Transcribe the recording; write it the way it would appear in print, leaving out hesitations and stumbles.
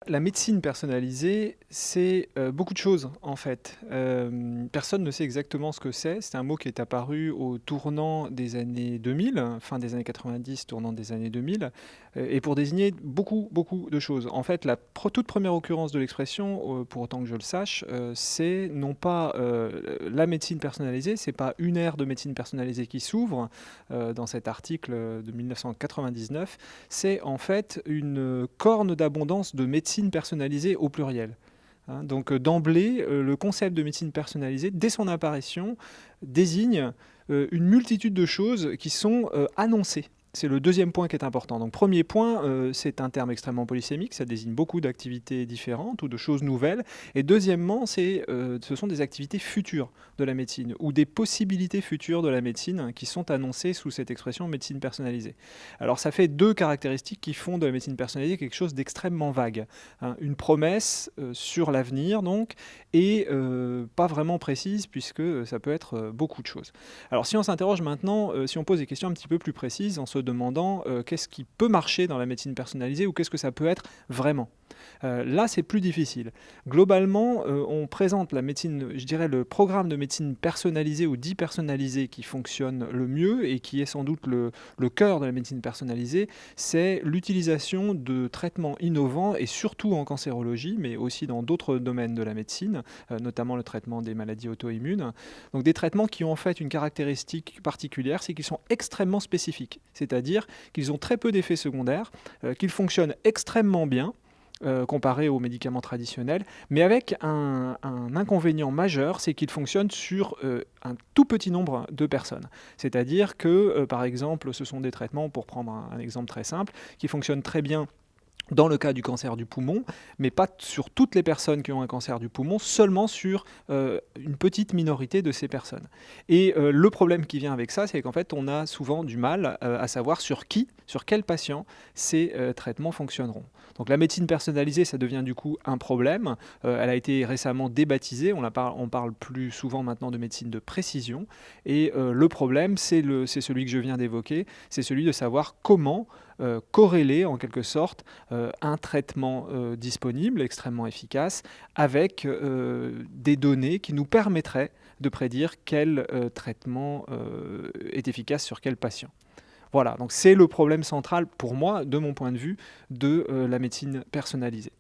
La médecine personnalisée, c'est, beaucoup de choses, en fait. Personne ne sait exactement ce que c'est. C'est un mot qui est apparu au tournant des années 2000, fin des années 90, tournant des années 2000, et pour désigner beaucoup, beaucoup de choses. En fait, la toute première occurrence de l'expression, pour autant que je le sache, c'est non pas, la médecine personnalisée, c'est pas une ère de médecine personnalisée qui s'ouvre, dans cet article, de 1999. C'est en fait une corne d'abondance de médecine personnalisée au pluriel. Hein. Donc d'emblée, le concept de médecine personnalisée, dès son apparition, désigne une multitude de choses qui sont annoncées. C'est le deuxième point qui est important. Donc premier point, c'est un terme extrêmement polysémique, ça désigne beaucoup d'activités différentes ou de choses nouvelles. Et deuxièmement, ce sont des activités futures de la médecine ou des possibilités futures de la médecine qui sont annoncées sous cette expression médecine personnalisée. Alors ça fait deux caractéristiques qui font de la médecine personnalisée quelque chose d'extrêmement vague. Hein. Une promesse sur l'avenir donc, et pas vraiment précise puisque ça peut être beaucoup de choses. Alors si on s'interroge maintenant, si on pose des questions un petit peu plus précises en se demandant qu'est-ce qui peut marcher dans la médecine personnalisée ou qu'est-ce que ça peut être vraiment. Là, c'est plus difficile. Globalement, on présente la médecine, je dirais le programme de médecine personnalisée ou dit personnalisé qui fonctionne le mieux et qui est sans doute le cœur de la médecine personnalisée, c'est l'utilisation de traitements innovants et surtout en cancérologie, mais aussi dans d'autres domaines de la médecine, notamment le traitement des maladies auto-immunes. Donc des traitements qui ont en fait une caractéristique particulière, c'est qu'ils sont extrêmement spécifiques, c'est-à-dire qu'ils ont très peu d'effets secondaires, qu'ils fonctionnent extrêmement bien, comparé aux médicaments traditionnels, mais avec un inconvénient majeur, c'est qu'il fonctionne sur un tout petit nombre de personnes. C'est-à-dire que, par exemple, ce sont des traitements, pour prendre un exemple très simple, qui fonctionnent très bien dans le cas du cancer du poumon, mais pas sur toutes les personnes qui ont un cancer du poumon, seulement sur une petite minorité de ces personnes. Et le problème qui vient avec ça, c'est qu'en fait, on a souvent du mal à savoir sur quels patients ces traitements fonctionneront. Donc la médecine personnalisée, ça devient du coup un problème. Elle a été récemment débaptisée, on parle plus souvent maintenant de médecine de précision. Et le problème, c'est celui que je viens d'évoquer, c'est celui de savoir comment corréler en quelque sorte un traitement disponible, extrêmement efficace, avec des données qui nous permettraient de prédire quel traitement est efficace sur quel patient. Voilà, donc c'est le problème central pour moi, de mon point de vue, de la médecine personnalisée.